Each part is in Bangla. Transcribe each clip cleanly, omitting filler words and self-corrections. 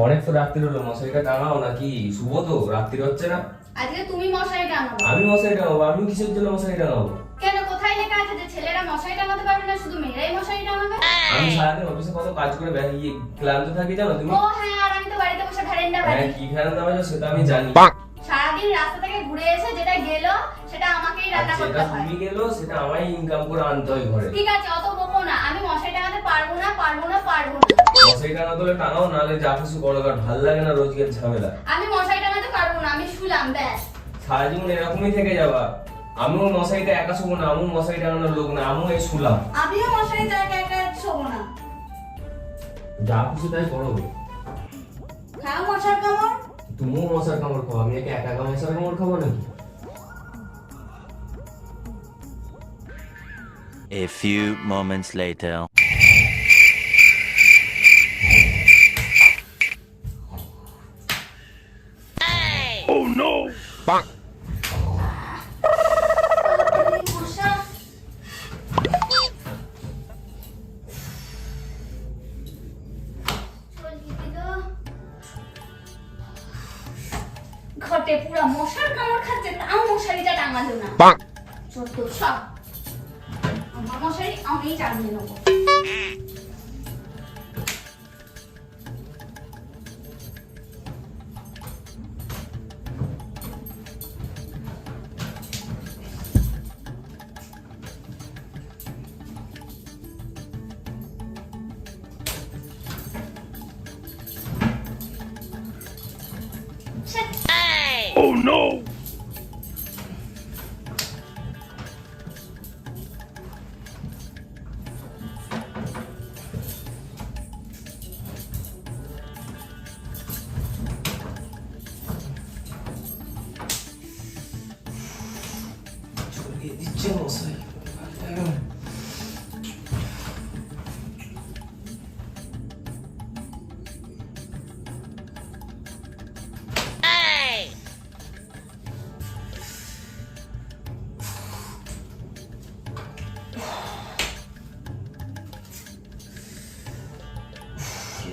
অনেক তো রাত্রি হলো, মশারিটা টাঙাও নাকি? শুভ তো, রাত্রি হচ্ছে না? আজকে তুমি মশারি টাঙাবো। আমি মশারি টাঙাবো? আমি কিসের জন্য মশারি টাঙাবো? কেন, কোথায় লেখা আছে যে ছেলেরা মশারি টাঙাতে পারবে না, শুধু মেয়েরাই মশারি টাঙাবে? আমি সারাদিন অফিসে কত কাজ করে ক্লান্ত থাকি জানো তুমি? ও হ্যাঁ, আর আমি তো বাড়িতে বসে ভ্যারেন্ডা হ্যাঁ, বাজি। কি ফ্যান দাও সেটা আমি জানি। সারাদিন রাস্তা থেকে ঘুরে এসে যেটা গেল সেটা আমাকেই আর রান্না যেটা করতে হয়। তুমি গেলো সেটা আমায় ইনকাম করে আনতে হয় ঘরে। ঠিক আছে, অত বকো না। আমি মশারি টাঙাতে পারবো না। মশারি টাঙাতে হলে টাঙাও, নাহলে যা কিছু করো, কার ভাল লাগে না রোজকার ঝামেলা। আমি মশারি টাঙাতে পারবো না, আমি শুলাম ব্যাস। সারা জীবন এরকমই থেকে যাবা। আমিও মশারিটা একা শোবো না, আমিও মশারি টাঙানোর লোক না, আমিও এই শুলাম। আমিও মশারি টাঙাতে একা শোবো না। যা খুশি তাই করো। খাও মশার কামড়। তুমিও মশার কামড় খাও, আমি একা একা মশার কামড় খাবো নাকি? A few moments later. Oh no! Bonk. মশা। ঘটে পুরা মশার কামড় খাচ্ছে, তাও মশারিটা টাঙালো না। Bonk. ছোট সব আমার মশারি আমিই টাঙিয়ে নেবো। Oh no! ছড়িয়ে দিচ্ছে মশাই।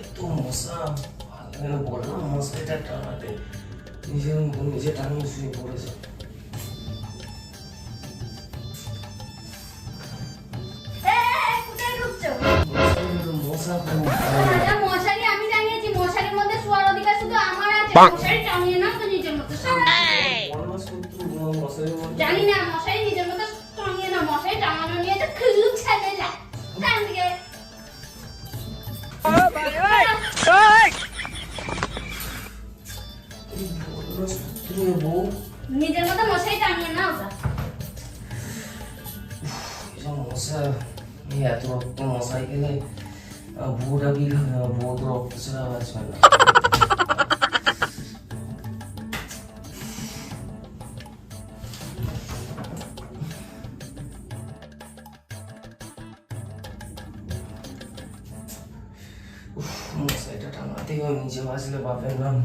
এত মশা, ভালো লাগে না, বললাম মশারিটা টাঙাতে, নিজের মতো নিজে টাঙিয়ে শুয়ে পড়েছে। কোথায় ঢুকছো? মশা আরে মশারি আমি টাঙিয়েছি, মশারির মধ্যে শোয়ার অধিকার শুধু আমার আছে। বাহ। মশারি টাঙিয়ে নাও তো নিজের মতো। জানি না, মশারি নিজের মতো টাঙিয়ে নাও। মশারি টাঙানো নিয়ে তো খুব ঝামেলা। টান দিকে। নিজের মতো মশারি টাঙিয়ে নাও ওটা। মশা এত রক্ত মশাই খেলে বউটা কি খাবে? বউ তো রক্ত ছাড়া বাঁচবে না। মশাইটা টাঙাতেই হয়, নিচে বাঁচলে বাপের নাম।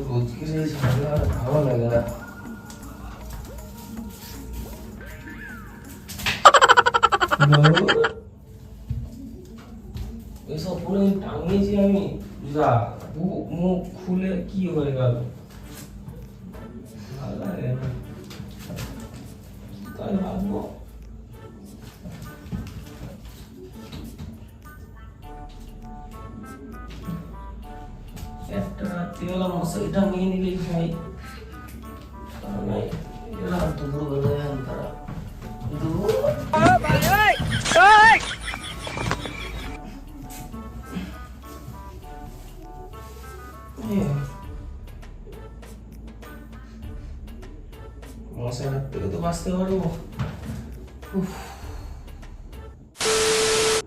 রোজকের এই ঝামেলা আর ভালো লাগে না। এসব পুরো টাঙিয়েছি আমি, যা মুখ খুলে কি হয়ে গেল, ভালো লাগে না। তাই ভাববো একটা রাত্রিবেলা মশারিটা নিয়ে নিলেই হয়, রাত দুপুর বেলায় তারা মশার হাত থেকে তো বাঁচতে পারবো।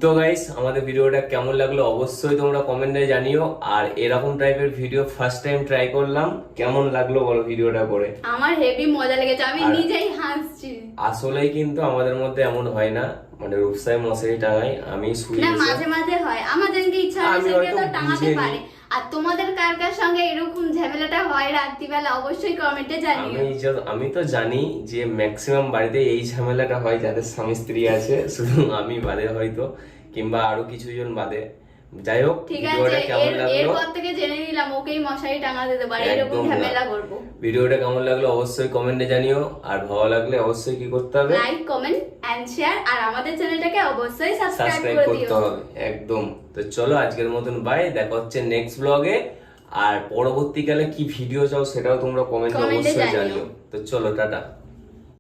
তো গাইস, আমাদের ভিডিওটা কেমন লাগলো অবশ্যই তোমরা কমেন্টে জানিও। আর এরকম টাইপের ভিডিও ফার্স্ট টাইম ট্রাই করলাম, কেমন লাগলো বলো ভিডিওটা করে? আমার হেভি মজা লেগেছে, আমি নিজেই হাসছি। আসলেই কিন্তু আমাদের মধ্যে এমন হয় না, মানে রূপসাই মশারি টাঙাই, আমি শুই না, মাঝে মাঝে হয়। আমার যেদিনকে ইচ্ছা হয় আমি সেদিনকে হয়তো তো টাঙাতে বুঝিনি। পারে। আর তোমাদের কার কার সঙ্গে এরকম ঝামেলাটা হয় রাত্রিবেলা অবশ্যই কমেন্টে জানিও। আমি তো জানি যে ম্যাক্সিমাম বাড়িতে এই ঝামেলাটা হয় যাদের স্বামী স্ত্রী আছে, শুধু আমি বাদে হয়তো, কিংবা আরো কিছু জন বাদে। যাই হোক, ঠিক ভিডিওটা আছে, কেমন লাগলো এরপর থেকে জেনে নিলাম ওকেই মশারি টাঙাতে দেবো আর এরকম একদম না। ঝামেলা করবো। ভিডিওটা কেমন লাগলো অবশ্যই কমেন্টে জানিও, আর ভালো লাগলে অবশ্যই কি করতে হবে, লাইক কমেন্ট এন্ড শেয়ার, আর আমাদের চ্যানেলটাকে অবশ্যই সাবস্ক্রাইব সাবস্ক্রাইব করে করতে দিও। হবে একদম। তো চলো আজকের মতন বাই, দেখা হচ্ছে নেক্সট ব্লগে। আর পরবর্তীকালে কি ভিডিও চাও সেটাও তোমরা কমেন্টে কমেন্টে অবশ্যই জানিও। জানিও। তো চলো টাটা।